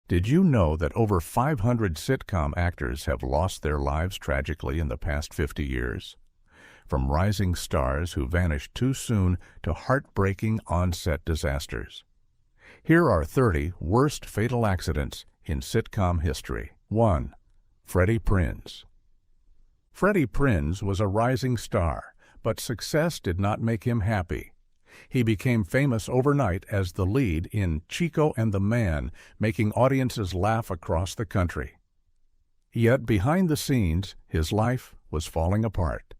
Did you know that over 500 sitcom actors have lost their lives tragically in the past 50 years? From rising stars who vanished too soon to heartbreaking on-set disasters. Here are 30 worst fatal accidents in sitcom history. 1. Freddie Prinze. Freddie Prinze was a rising star, but success did not make him happy. He became famous overnight as the lead in Chico and the Man, making audiences laugh across the country. Yet behind the scenes, his life was falling apart.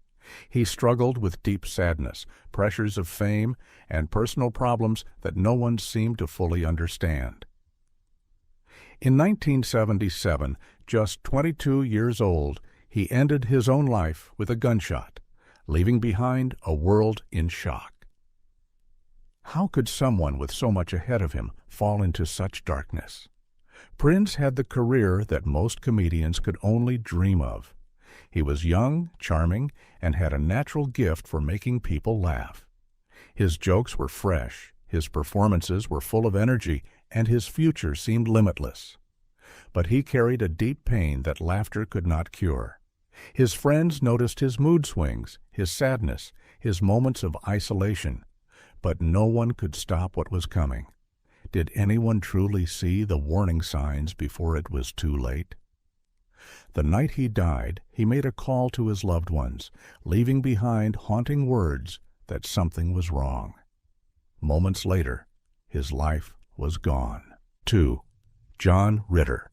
He struggled with deep sadness, pressures of fame, and personal problems that no one seemed to fully understand. In 1977, just 22 years old, he ended his own life with a gunshot, leaving behind a world in shock. How could someone with so much ahead of him fall into such darkness? Prinze had the career that most comedians could only dream of. He was young, charming, and had a natural gift for making people laugh. His jokes were fresh, his performances were full of energy, and his future seemed limitless. But he carried a deep pain that laughter could not cure. His friends noticed his mood swings, his sadness, his moments of isolation. But no one could stop what was coming. Did anyone truly see the warning signs before it was too late? The night he died, he made a call to his loved ones, leaving behind haunting words that something was wrong. Moments later, his life was gone. 2. John Ritter.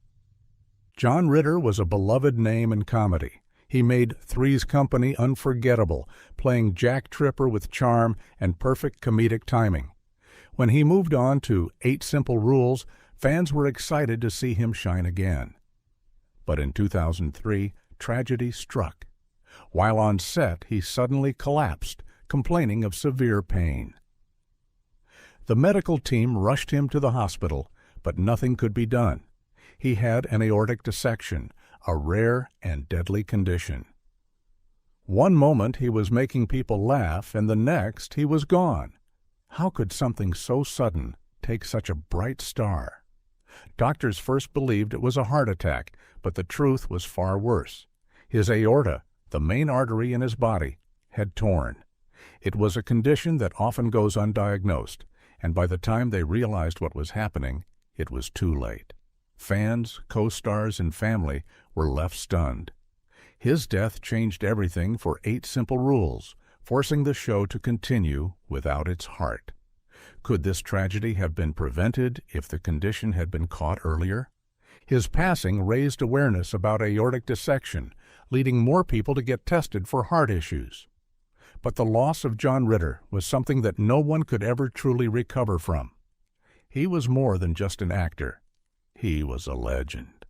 John Ritter was a beloved name in comedy. He made Three's Company unforgettable, playing Jack Tripper with charm and perfect comedic timing. When he moved on to 8 Simple Rules, fans were excited to see him shine again. But in 2003, tragedy struck. While on set, he suddenly collapsed, complaining of severe pain. The medical team rushed him to the hospital, but nothing could be done. He had an aortic dissection, a rare and deadly condition. One moment he was making people laugh, and the next he was gone. How could something so sudden take such a bright star? Doctors first believed it was a heart attack, but the truth was far worse. His aorta, the main artery in his body, had torn. It was a condition that often goes undiagnosed, and by the time they realized what was happening, it was too late. Fans, co-stars, and family were left stunned. His death changed everything for 8 Simple Rules, forcing the show to continue without its heart. Could this tragedy have been prevented if the condition had been caught earlier? His passing raised awareness about aortic dissection, leading more people to get tested for heart issues. But the loss of John Ritter was something that no one could ever truly recover from. He was more than just an actor. He was a legend.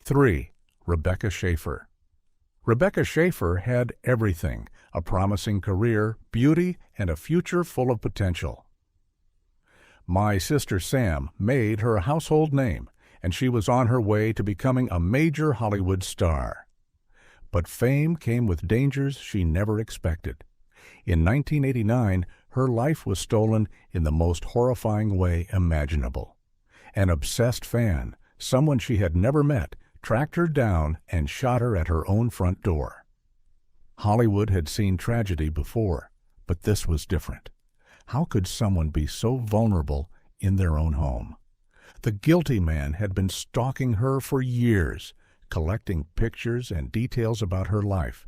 3. Rebecca Schaeffer. Rebecca Schaeffer had everything: a promising career, beauty, and a future full of potential. My Sister Sam made her a household name, and she was on her way to becoming a major Hollywood star. But fame came with dangers she never expected. In 1989, her life was stolen in the most horrifying way imaginable. An obsessed fan, someone she had never met, tracked her down and shot her at her own front door. Hollywood had seen tragedy before, but this was different. How could someone be so vulnerable in their own home? The guilty man had been stalking her for years, collecting pictures and details about her life.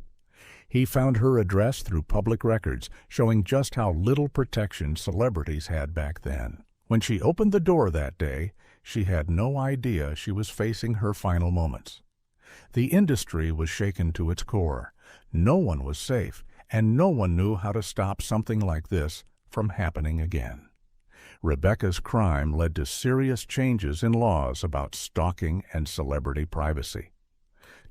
He found her address through public records, showing just how little protection celebrities had back then. When she opened the door that day, she had no idea she was facing her final moments. The industry was shaken to its core. No one was safe, and no one knew how to stop something like this from happening again. Rebecca's crime led to serious changes in laws about stalking and celebrity privacy.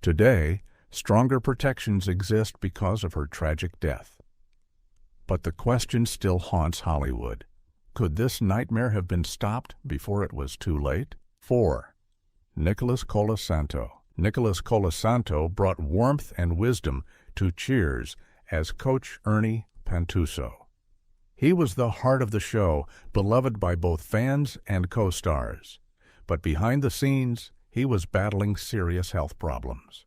Today, stronger protections exist because of her tragic death. But the question still haunts Hollywood. Could this nightmare have been stopped before it was too late? 4. Nicholas Colasanto. Nicholas Colasanto brought warmth and wisdom to Cheers as Coach Ernie Pantuso. He was the heart of the show, beloved by both fans and co-stars. But behind the scenes, he was battling serious health problems.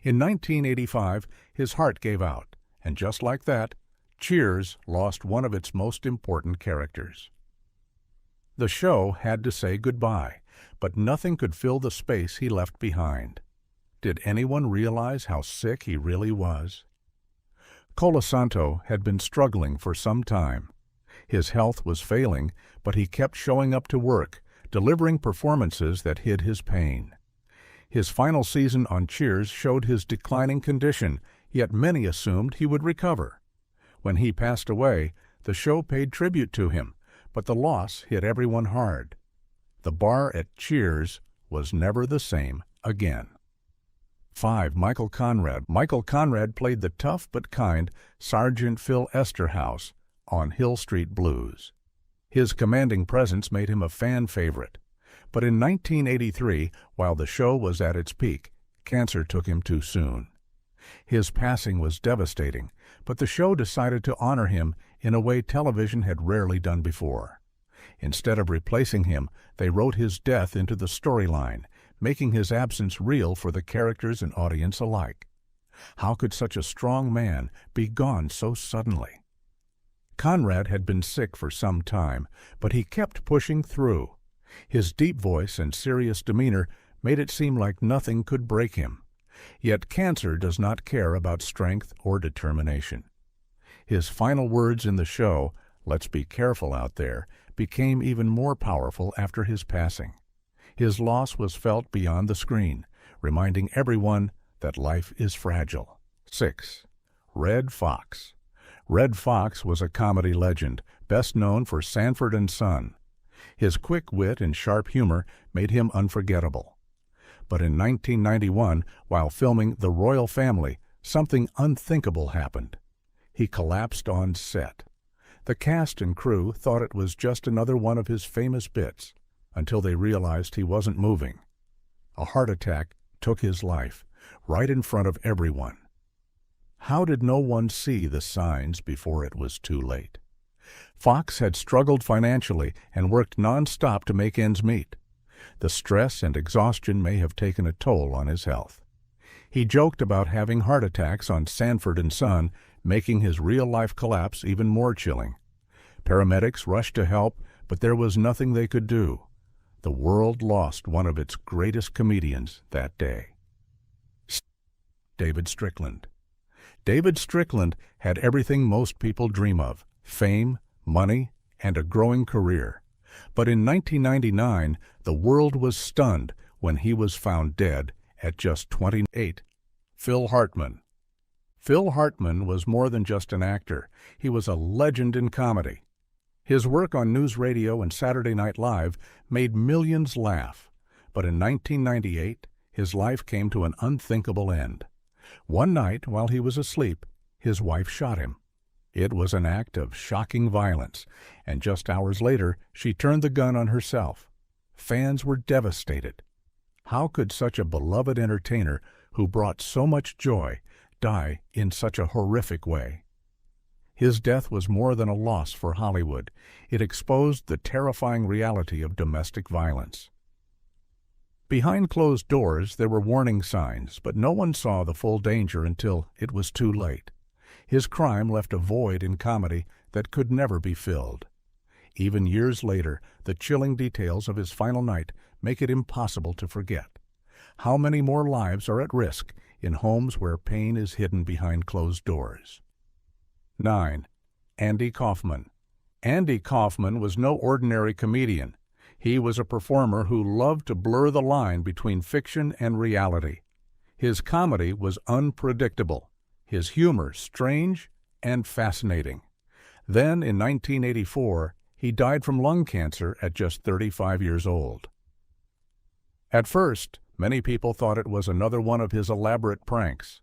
In 1985, his heart gave out, and just like that, Cheers lost one of its most important characters. The show had to say goodbye, but nothing could fill the space he left behind. Did anyone realize how sick he really was? Colasanto had been struggling for some time. His health was failing, but he kept showing up to work, delivering performances that hid his pain. His final season on Cheers showed his declining condition, yet many assumed he would recover. When he passed away, the show paid tribute to him, but the loss hit everyone hard. The bar at Cheers was never the same again. 5. Michael Conrad. Michael Conrad played the tough but kind Sergeant Phil Esterhaus on Hill Street Blues. His commanding presence made him a fan favorite. But in 1983, while the show was at its peak, cancer took him too soon. His passing was devastating, but the show decided to honor him in a way television had rarely done before. Instead of replacing him, they wrote his death into the storyline, making his absence real for the characters and audience alike. How could such a strong man be gone so suddenly? Conrad had been sick for some time, but he kept pushing through. His deep voice and serious demeanor made it seem like nothing could break him. Yet cancer does not care about strength or determination. His final words in the show, "Let's be careful out there," became even more powerful after his passing. His loss was felt beyond the screen, reminding everyone that life is fragile. 6. Redd Foxx. Redd Foxx was a comedy legend, best known for Sanford and Son. His quick wit and sharp humor made him unforgettable. But in 1991, while filming The Royal Family, something unthinkable happened. He collapsed on set. The cast and crew thought it was just another one of his famous bits, until they realized he wasn't moving. A heart attack took his life, right in front of everyone. How did no one see the signs before it was too late? Foxx had struggled financially and worked non-stop to make ends meet. The stress and exhaustion may have taken a toll on his health. He joked about having heart attacks on Sanford and Son, making his real-life collapse even more chilling. Paramedics rushed to help, but there was nothing they could do. The world lost one of its greatest comedians that day. David Strickland. David Strickland had everything most people dream of: fame, money, and a growing career. But in 1999, the world was stunned when he was found dead at just 28. Phil Hartman. Phil Hartman was more than just an actor. He was a legend in comedy. His work on News Radio and Saturday Night Live made millions laugh. But in 1998, his life came to an unthinkable end. One night, while he was asleep, his wife shot him. It was an act of shocking violence, and just hours later, she turned the gun on herself. Fans were devastated. How could such a beloved entertainer who brought so much joy die in such a horrific way? His death was more than a loss for Hollywood. It exposed the terrifying reality of domestic violence. Behind closed doors, there were warning signs, but no one saw the full danger until it was too late. His crime left a void in comedy that could never be filled. Even years later, the chilling details of his final night make it impossible to forget. How many more lives are at risk in homes where pain is hidden behind closed doors? 9. Andy Kaufman. Andy Kaufman was no ordinary comedian. He was a performer who loved to blur the line between fiction and reality. His comedy was unpredictable, his humor strange and fascinating. Then, in 1984, he died from lung cancer at just 35 years old. At first, many people thought it was another one of his elaborate pranks.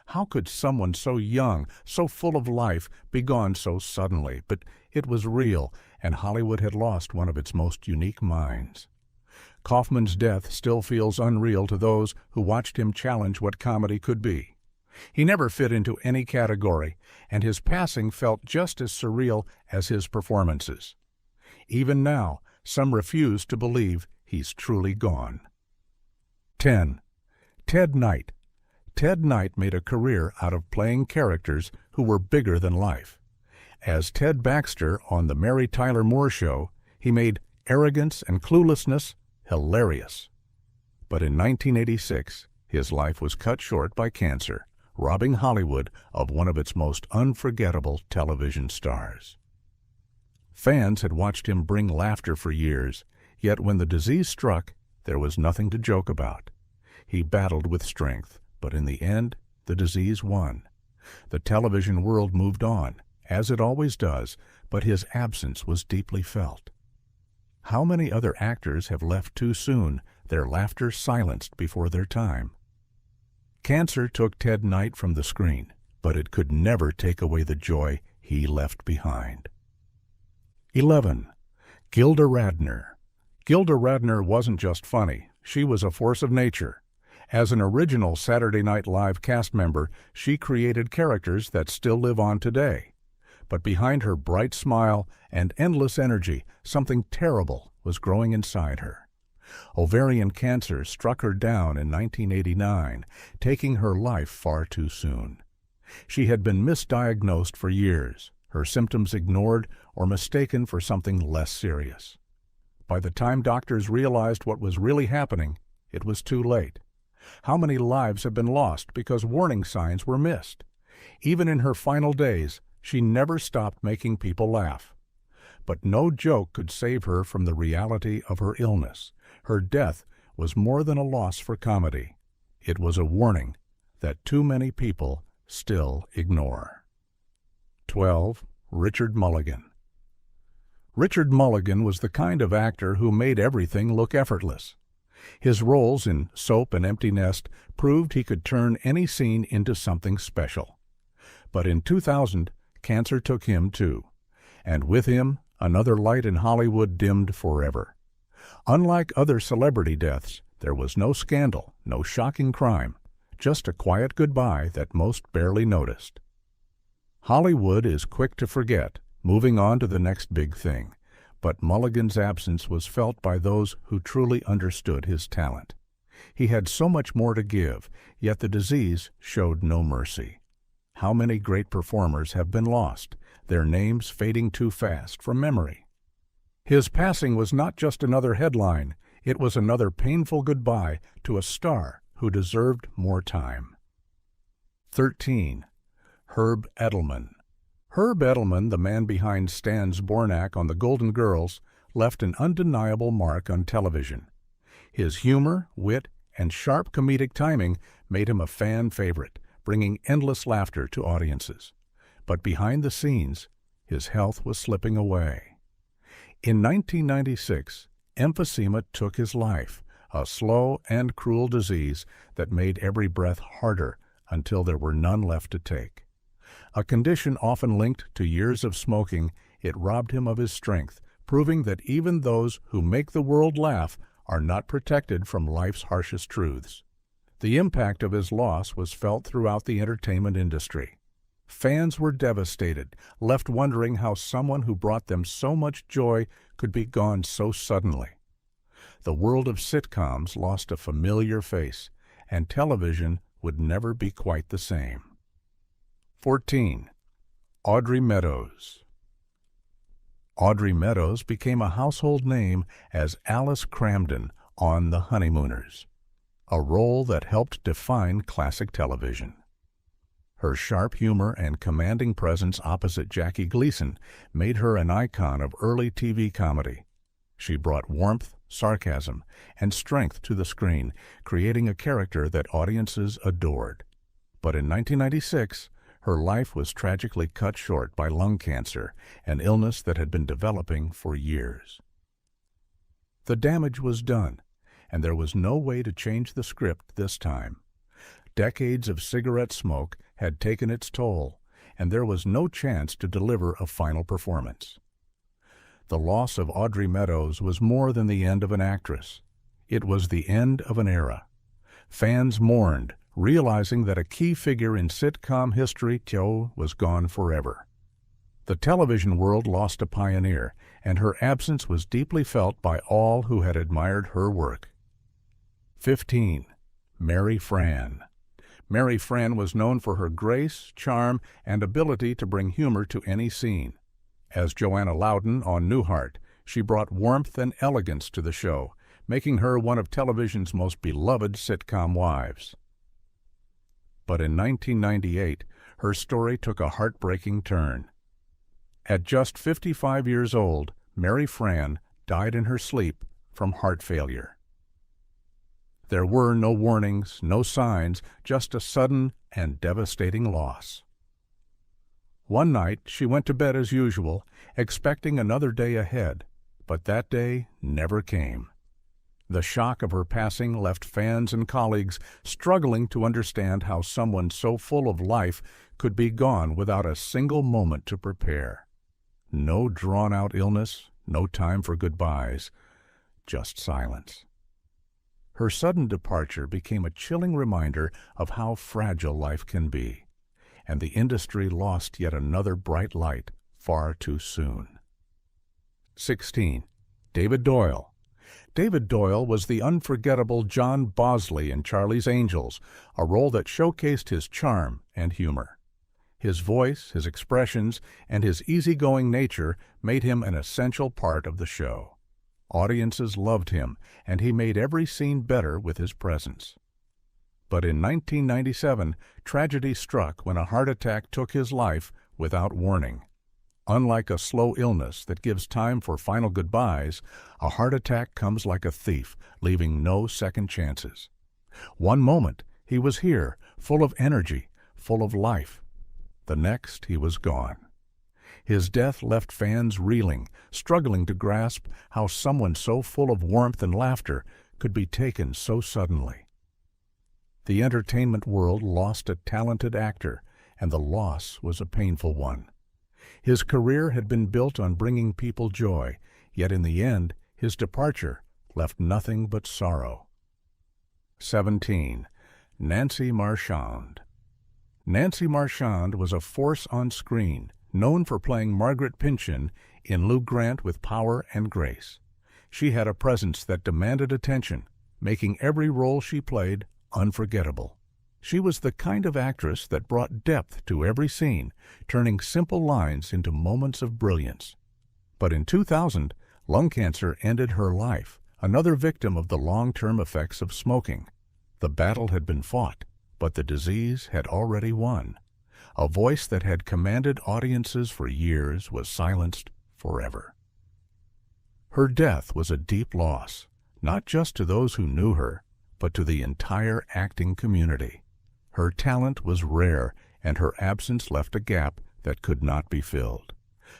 How could someone so young, so full of life, be gone so suddenly? But it was real, and Hollywood had lost one of its most unique minds. Kaufman's death still feels unreal to those who watched him challenge what comedy could be. He never fit into any category, and his passing felt just as surreal as his performances. Even now, some refuse to believe he's truly gone. 10. Ted Knight. Ted Knight made a career out of playing characters who were bigger than life. As Ted Baxter on The Mary Tyler Moore Show, he made arrogance and cluelessness hilarious. But in 1986, his life was cut short by cancer, robbing Hollywood of one of its most unforgettable television stars. Fans had watched him bring laughter for years, yet when the disease struck, there was nothing to joke about. He battled with strength, but in the end, the disease won. The television world moved on, as it always does, but his absence was deeply felt. How many other actors have left too soon, their laughter silenced before their time? Cancer took Ted Knight from the screen, but it could never take away the joy he left behind. 11. Gilda Radner. Gilda Radner wasn't just funny, she was a force of nature. As an original Saturday Night Live cast member, she created characters that still live on today. But behind her bright smile and endless energy, something terrible was growing inside her. Ovarian cancer struck her down in 1989, taking her life far too soon. She had been misdiagnosed for years, her symptoms ignored or mistaken for something less serious. By the time doctors realized what was really happening, it was too late. How many lives have been lost because warning signs were missed? Even in her final days, she never stopped making people laugh. But no joke could save her from the reality of her illness. Her death was more than a loss for comedy. It was a warning that too many people still ignore. 12. Richard Mulligan. Richard Mulligan was the kind of actor who made everything look effortless. His roles in Soap and Empty Nest proved he could turn any scene into something special. But in 2000, cancer took him too, and with him, another light in Hollywood dimmed forever. Unlike other celebrity deaths, there was no scandal, no shocking crime, just a quiet goodbye that most barely noticed. Hollywood is quick to forget, moving on to the next big thing, but Mulligan's absence was felt by those who truly understood his talent. He had so much more to give, yet the disease showed no mercy. How many great performers have been lost, their names fading too fast from memory? His passing was not just another headline, it was another painful goodbye to a star who deserved more time. 13. Herb Edelman. Herb Edelman, the man behind Stan Zbornak on The Golden Girls, left an undeniable mark on television. His humor, wit, and sharp comedic timing made him a fan favorite, bringing endless laughter to audiences. But behind the scenes, his health was slipping away. In 1996, emphysema took his life, a slow and cruel disease that made every breath harder until there were none left to take. A condition often linked to years of smoking, it robbed him of his strength, proving that even those who make the world laugh are not protected from life's harshest truths. The impact of his loss was felt throughout the entertainment industry. Fans were devastated, left wondering how someone who brought them so much joy could be gone so suddenly. The world of sitcoms lost a familiar face, and television would never be quite the same. 14. Audrey Meadows. Audrey Meadows became a household name as Alice Cramden on The Honeymooners, a role that helped define classic television. Her sharp humor and commanding presence opposite Jackie Gleason made her an icon of early TV comedy. She brought warmth, sarcasm, and strength to the screen, creating a character that audiences adored. But in 1996, her life was tragically cut short by lung cancer, an illness that had been developing for years. The damage was done, and there was no way to change the script this time. Decades of cigarette smoke had taken its toll, and there was no chance to deliver a final performance. The loss of Audrey Meadows was more than the end of an actress. It was the end of an era. Fans mourned, realizing that a key figure in sitcom history was gone forever. The television world lost a pioneer, and her absence was deeply felt by all who had admired her work. 15. Mary Frann. Mary Frann was known for her grace, charm, and ability to bring humor to any scene. As Joanna Loudon on Newhart, she brought warmth and elegance to the show, making her one of television's most beloved sitcom wives. But in 1998, her story took a heartbreaking turn. At just 55 years old, Mary Frann died in her sleep from heart failure. There were no warnings, no signs, just a sudden and devastating loss. One night she went to bed as usual, expecting another day ahead, but that day never came. The shock of her passing left fans and colleagues struggling to understand how someone so full of life could be gone without a single moment to prepare. No drawn-out illness, no time for goodbyes, just silence. Her sudden departure became a chilling reminder of how fragile life can be, and the industry lost yet another bright light far too soon. 16. David Doyle. David Doyle was the unforgettable John Bosley in Charlie's Angels, a role that showcased his charm and humor. His voice, his expressions, and his easygoing nature made him an essential part of the show. Audiences loved him, and he made every scene better with his presence. But in 1997, tragedy struck when a heart attack took his life without warning. Unlike a slow illness that gives time for final goodbyes, a heart attack comes like a thief, leaving no second chances. One moment, he was here, full of energy, full of life. The next, he was gone. His death left fans reeling, struggling to grasp how someone so full of warmth and laughter could be taken so suddenly. The entertainment world lost a talented actor, and the loss was a painful one. His career had been built on bringing people joy, yet in the end, his departure left nothing but sorrow. 17. Nancy Marchand. Nancy Marchand was a force on screen, known for playing Margaret Pynchon in Lou Grant with power and grace. She had a presence that demanded attention, making every role she played unforgettable. She was the kind of actress that brought depth to every scene, turning simple lines into moments of brilliance. But in 2000, lung cancer ended her life, another victim of the long-term effects of smoking. The battle had been fought, but the disease had already won. A voice that had commanded audiences for years was silenced forever. Her death was a deep loss, not just to those who knew her, but to the entire acting community. Her talent was rare, and her absence left a gap that could not be filled.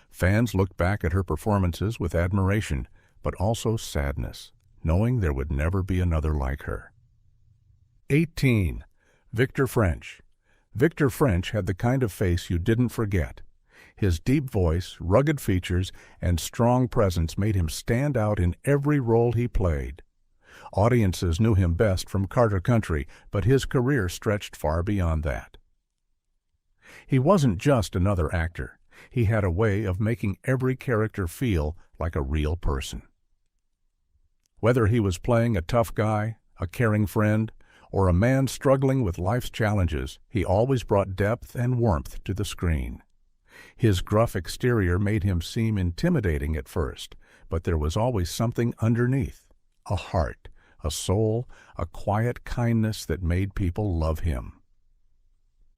Fans looked back at her performances with admiration, but also sadness, knowing there would never be another like her. 18. Victor French. Victor French had the kind of face you didn't forget. His deep voice, rugged features, and strong presence made him stand out in every role he played. Audiences knew him best from Carter Country, but his career stretched far beyond that. He wasn't just another actor. He had a way of making every character feel like a real person. Whether he was playing a tough guy, a caring friend, or a man struggling with life's challenges, he always brought depth and warmth to the screen. His gruff exterior made him seem intimidating at first, but there was always something underneath, a heart, a soul, a quiet kindness that made people love him.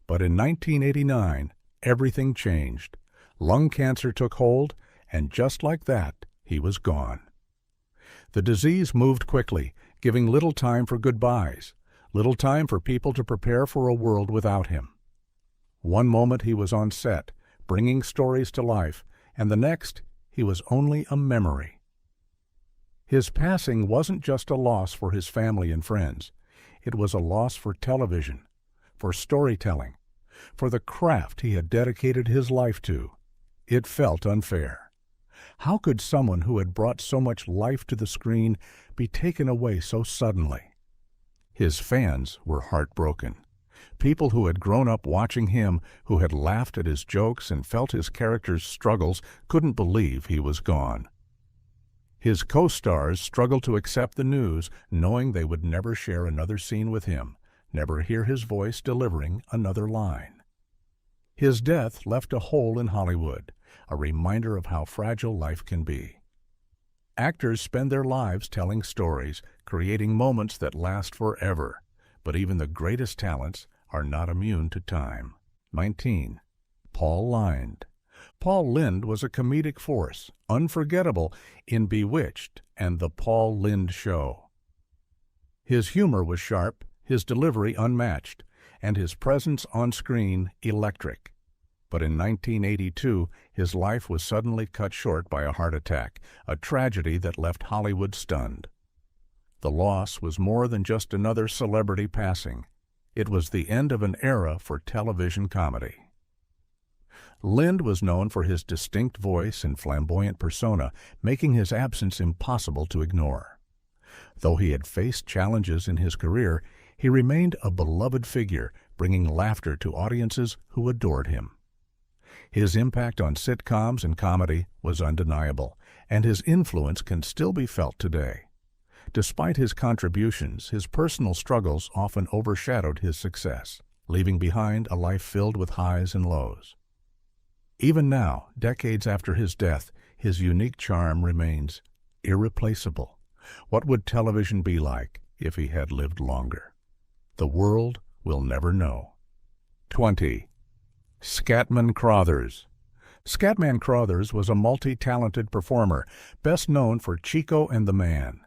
But in 1989, everything changed. Lung cancer took hold, and just like that, he was gone. The disease moved quickly, giving little time for goodbyes, little time for people to prepare for a world without him. One moment he was on set, bringing stories to life, and the next, he was only a memory. His passing wasn't just a loss for his family and friends. It was a loss for television, for storytelling, for the craft he had dedicated his life to. It felt unfair. How could someone who had brought so much life to the screen be taken away so suddenly? His fans were heartbroken. People who had grown up watching him, who had laughed at his jokes and felt his character's struggles, couldn't believe he was gone. His co-stars struggled to accept the news, knowing they would never share another scene with him, never hear his voice delivering another line. His death left a hole in Hollywood, a reminder of how fragile life can be. Actors spend their lives telling stories, creating moments that last forever, but even the greatest talents are not immune to time. 19. Paul Lynde. Paul Lynde was a comedic force, unforgettable in Bewitched and The Paul Lynde Show. His humor was sharp, his delivery unmatched, and his presence on screen electric. But in 1982, his life was suddenly cut short by a heart attack, a tragedy that left Hollywood stunned. The loss was more than just another celebrity passing. It was the end of an era for television comedy. Lynde was known for his distinct voice and flamboyant persona, making his absence impossible to ignore. Though he had faced challenges in his career, he remained a beloved figure, bringing laughter to audiences who adored him. His impact on sitcoms and comedy was undeniable, and his influence can still be felt today. Despite his contributions, his personal struggles often overshadowed his success, leaving behind a life filled with highs and lows. Even now, decades after his death, his unique charm remains irreplaceable. What would television be like if he had lived longer? The world will never know. 20. Scatman Crothers. Scatman Crothers was a multi-talented performer, best known for Chico and the Man.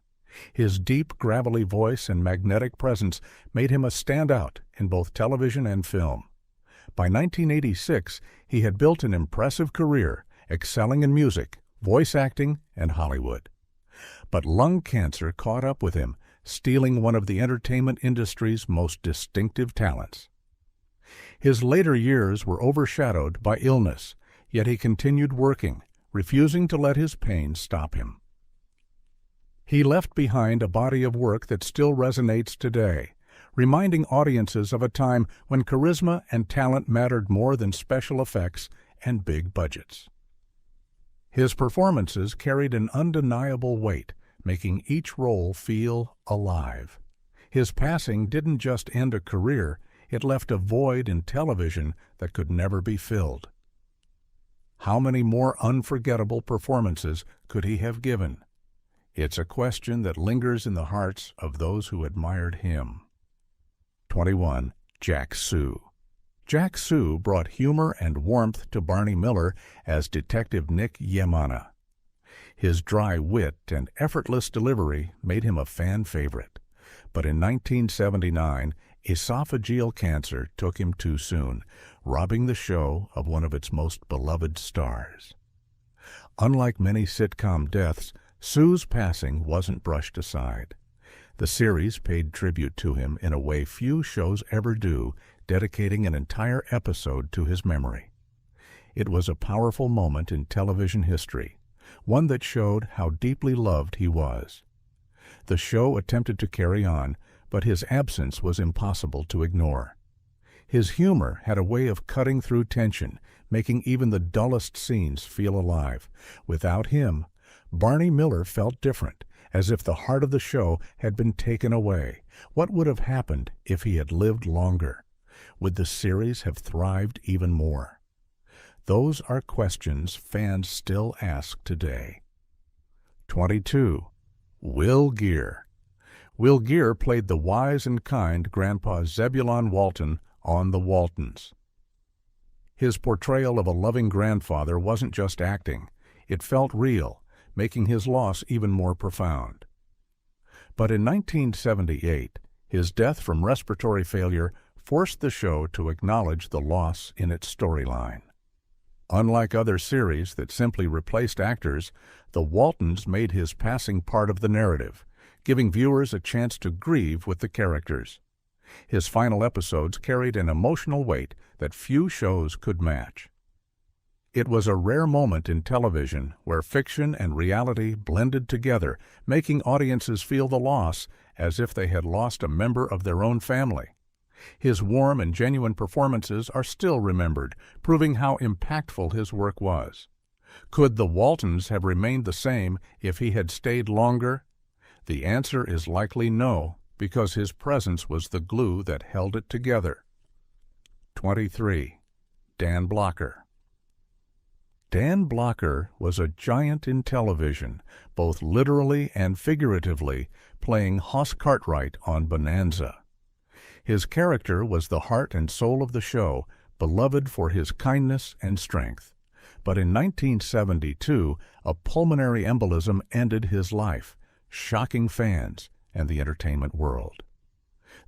His deep, gravelly voice and magnetic presence made him a standout in both television and film. By 1986, he had built an impressive career, excelling in music, voice acting, and Hollywood. But lung cancer caught up with him, stealing one of the entertainment industry's most distinctive talents. His later years were overshadowed by illness, yet he continued working, refusing to let his pain stop him. He left behind a body of work that still resonates today, reminding audiences of a time when charisma and talent mattered more than special effects and big budgets. His performances carried an undeniable weight, making each role feel alive. His passing didn't just end a career, it left a void in television that could never be filled. How many more unforgettable performances could he have given? It's a question that lingers in the hearts of those who admired him. 21. Jack Sue. Jack Sue brought humor and warmth to Barney Miller as Detective Nick Yamana. His dry wit and effortless delivery made him a fan favorite. But in 1979, esophageal cancer took him too soon, robbing the show of one of its most beloved stars. Unlike many sitcom deaths, Sue's passing wasn't brushed aside. The series paid tribute to him in a way few shows ever do, dedicating an entire episode to his memory. It was a powerful moment in television history, one that showed how deeply loved he was. The show attempted to carry on, but his absence was impossible to ignore. His humor had a way of cutting through tension, making even the dullest scenes feel alive. Without him, Barney Miller felt different, as if the heart of the show had been taken away. What would have happened if he had lived longer? Would the series have thrived even more? Those are questions fans still ask today. 22. Will Geer. Will Geer played the wise and kind Grandpa Zebulon Walton on The Waltons. His portrayal of a loving grandfather wasn't just acting. It felt real, making his loss even more profound. But in 1978, his death from respiratory failure forced the show to acknowledge the loss in its storyline. Unlike other series that simply replaced actors, The Waltons made his passing part of the narrative, giving viewers a chance to grieve with the characters. His final episodes carried an emotional weight that few shows could match. It was a rare moment in television where fiction and reality blended together, making audiences feel the loss as if they had lost a member of their own family. His warm and genuine performances are still remembered, proving how impactful his work was. Could the Waltons have remained the same if he had stayed longer? The answer is likely no, because his presence was the glue that held it together. 23. Dan Blocker. Dan Blocker was a giant in television, both literally and figuratively, playing Hoss Cartwright on Bonanza. His character was the heart and soul of the show, beloved for his kindness and strength. But in 1972, a pulmonary embolism ended his life, shocking fans and the entertainment world.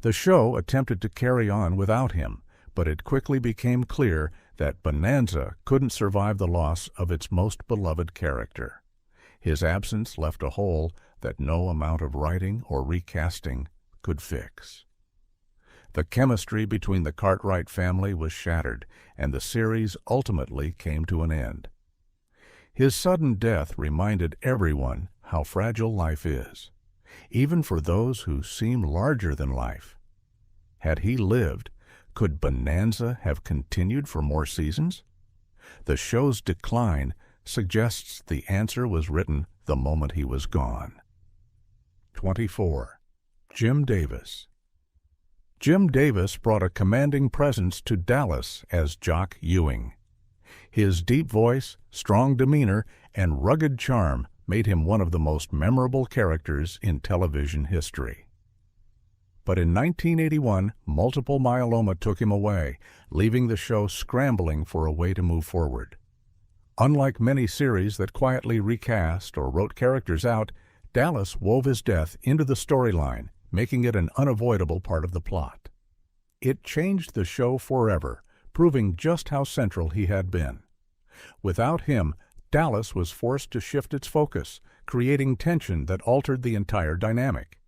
The show attempted to carry on without him, but it quickly became clear that Bonanza couldn't survive the loss of its most beloved character. His absence left a hole that no amount of writing or recasting could fix. The chemistry between the Cartwright family was shattered, and the series ultimately came to an end. His sudden death reminded everyone how fragile life is, even for those who seem larger than life. Had he lived, could Bonanza have continued for more seasons? The show's decline suggests the answer was written the moment he was gone. 24. Jim Davis. Jim Davis brought a commanding presence to Dallas as Jock Ewing. His deep voice, strong demeanor, and rugged charm made him one of the most memorable characters in television history. But in 1981, multiple myeloma took him away, leaving the show scrambling for a way to move forward. Unlike many series that quietly recast or wrote characters out, Dallas wove his death into the storyline, making it an unavoidable part of the plot. It changed the show forever, proving just how central he had been. Without him, Dallas was forced to shift its focus, creating tension that altered the entire dynamic.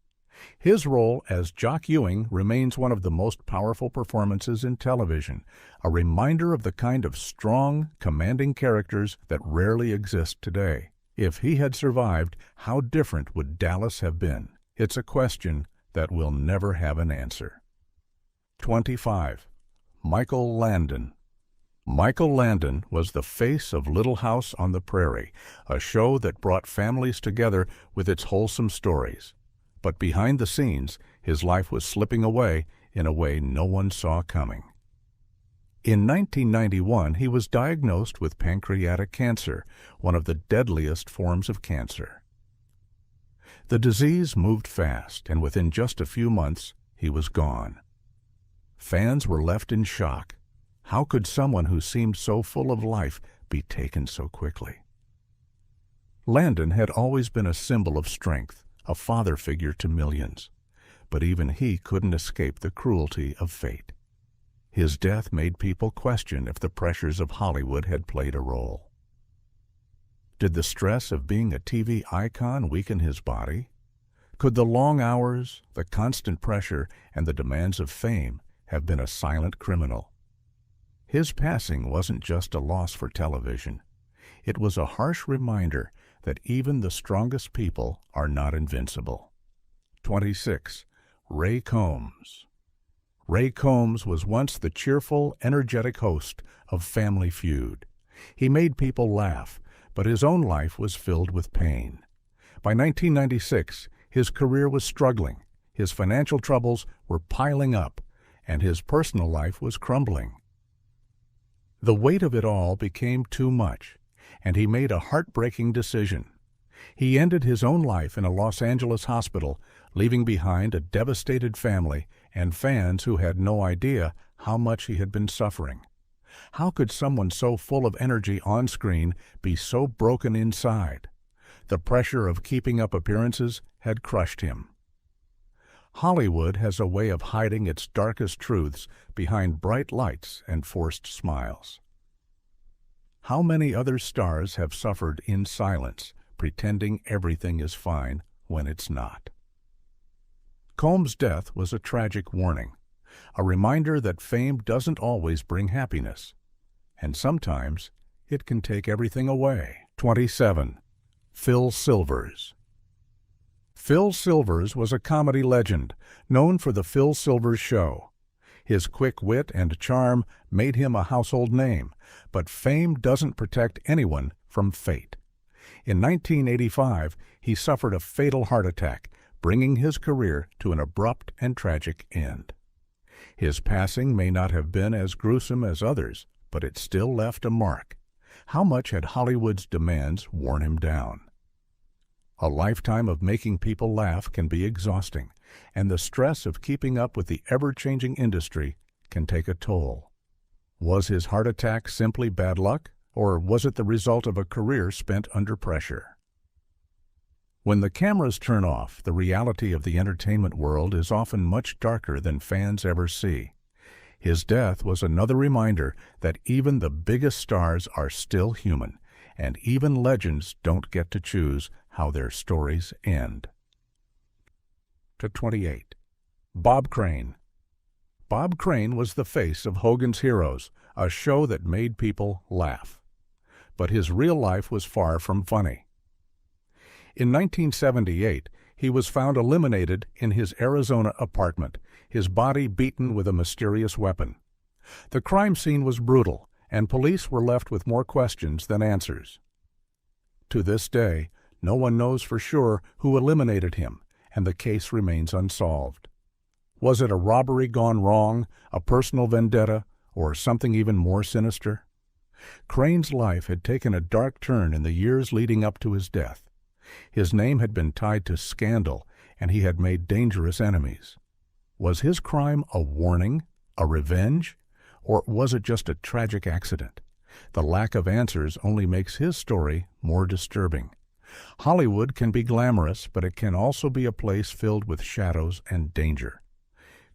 His role as Jock Ewing remains one of the most powerful performances in television, a reminder of the kind of strong, commanding characters that rarely exist today. If he had survived, how different would Dallas have been? It's a question that will never have an answer. 25. Michael Landon. Michael Landon was the face of Little House on the Prairie, a show that brought families together with its wholesome stories. But behind the scenes, his life was slipping away in a way no one saw coming. In 1991, he was diagnosed with pancreatic cancer, one of the deadliest forms of cancer. The disease moved fast, and within just a few months, he was gone. Fans were left in shock. How could someone who seemed so full of life be taken so quickly? Landon had always been a symbol of strength, a father figure to millions, but even he couldn't escape the cruelty of fate. His death made people question if the pressures of Hollywood had played a role. Did the stress of being a TV icon weaken his body? Could the long hours, the constant pressure, and the demands of fame have been a silent criminal? His passing wasn't just a loss for television. It was a harsh reminder that even the strongest people are not invincible. 26. Ray Combs. Ray Combs was once the cheerful, energetic host of Family Feud. He made people laugh, but his own life was filled with pain. By 1996, his career was struggling, his financial troubles were piling up, and his personal life was crumbling. The weight of it all became too much, and he made a heartbreaking decision. He ended his own life in a Los Angeles hospital, leaving behind a devastated family and fans who had no idea how much he had been suffering. How could someone so full of energy on screen be so broken inside? The pressure of keeping up appearances had crushed him. Hollywood has a way of hiding its darkest truths behind bright lights and forced smiles. How many other stars have suffered in silence, pretending everything is fine when it's not? Combs' death was a tragic warning, a reminder that fame doesn't always bring happiness, and sometimes it can take everything away. 27. Phil Silvers. Phil Silvers was a comedy legend, known for The Phil Silvers Show. His quick wit and charm made him a household name, but fame doesn't protect anyone from fate. In 1985, he suffered a fatal heart attack, bringing his career to an abrupt and tragic end. His passing may not have been as gruesome as others, but it still left a mark. How much had Hollywood's demands worn him down? A lifetime of making people laugh can be exhausting, and the stress of keeping up with the ever-changing industry can take a toll. Was his heart attack simply bad luck, or was it the result of a career spent under pressure? When the cameras turn off, the reality of the entertainment world is often much darker than fans ever see. His death was another reminder that even the biggest stars are still human, and even legends don't get to choose how their stories end. To 28. Bob Crane. Bob Crane was the face of Hogan's Heroes, a show that made people laugh. But his real life was far from funny. In 1978, he was found eliminated in his Arizona apartment, his body beaten with a mysterious weapon. The crime scene was brutal, and police were left with more questions than answers. To this day, no one knows for sure who eliminated him, and the case remains unsolved. Was it a robbery gone wrong, a personal vendetta, or something even more sinister? Crane's life had taken a dark turn in the years leading up to his death. His name had been tied to scandal, and he had made dangerous enemies. Was his crime a warning, a revenge, or was it just a tragic accident? The lack of answers only makes his story more disturbing. Hollywood can be glamorous, but it can also be a place filled with shadows and danger.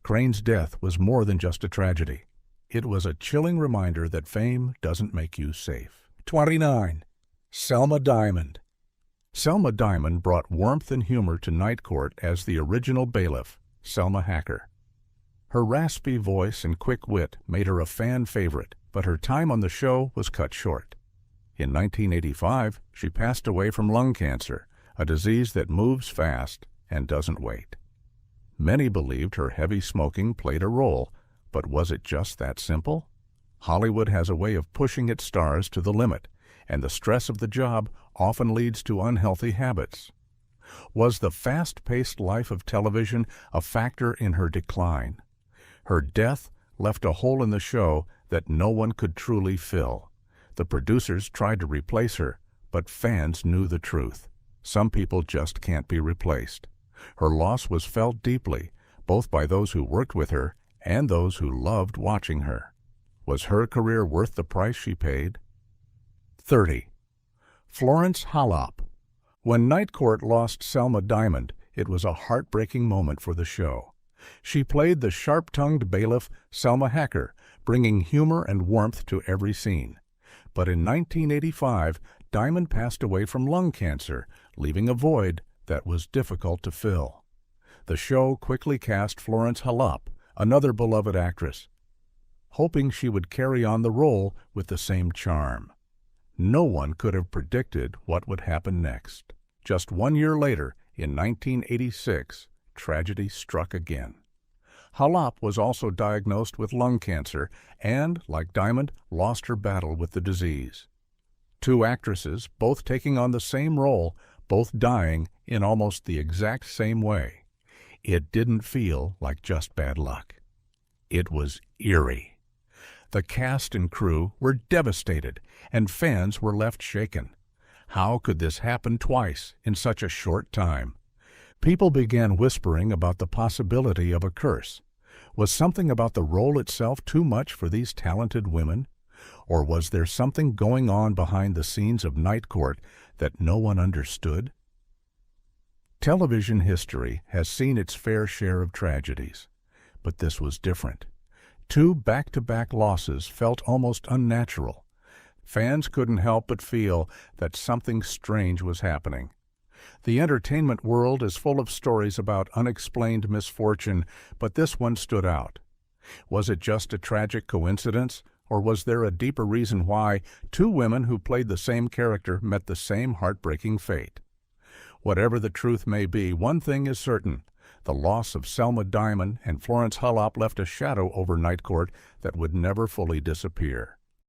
Crane's death was more than just a tragedy. It was a chilling reminder that fame doesn't make you safe. 29. Selma Diamond. Selma Diamond brought warmth and humor to Night Court as the original bailiff, Selma Hacker. Her raspy voice and quick wit made her a fan favorite, but her time on the show was cut short. In 1985, she passed away from lung cancer, a disease that moves fast and doesn't wait. Many believed her heavy smoking played a role, but was it just that simple? Hollywood has a way of pushing its stars to the limit, and the stress of the job often leads to unhealthy habits. Was the fast-paced life of television a factor in her decline? Her death left a hole in the show that no one could truly fill. The producers tried to replace her, but fans knew the truth. Some people just can't be replaced. Her loss was felt deeply, both by those who worked with her and those who loved watching her. Was her career worth the price she paid? 30. Florence Halop. When Night Court lost Selma Diamond, it was a heartbreaking moment for the show. She played the sharp-tongued bailiff Selma Hacker, bringing humor and warmth to every scene. But in 1985, Diamond passed away from lung cancer, leaving a void that was difficult to fill. The show quickly cast Florence Halop, another beloved actress, hoping she would carry on the role with the same charm. No one could have predicted what would happen next. Just 1 year later, in 1986, tragedy struck again. Halop was also diagnosed with lung cancer and, like Diamond, lost her battle with the disease. Two actresses, both taking on the same role, both dying in almost the exact same way. It didn't feel like just bad luck. It was eerie. The cast and crew were devastated, and fans were left shaken. How could this happen twice in such a short time? People began whispering about the possibility of a curse. Was something about the role itself too much for these talented women? Or was there something going on behind the scenes of Night Court that no one understood? Television history has seen its fair share of tragedies, but this was different. Two back-to-back losses felt almost unnatural. Fans couldn't help but feel that something strange was happening. The entertainment world is full of stories about unexplained misfortune, but this one stood out. Was it just a tragic coincidence, or was there a deeper reason why two women who played the same character met the same heartbreaking fate? Whatever the truth may be, one thing is certain: The loss of Selma Diamond and Florence Halop left a shadow over Night Court that would never fully disappear.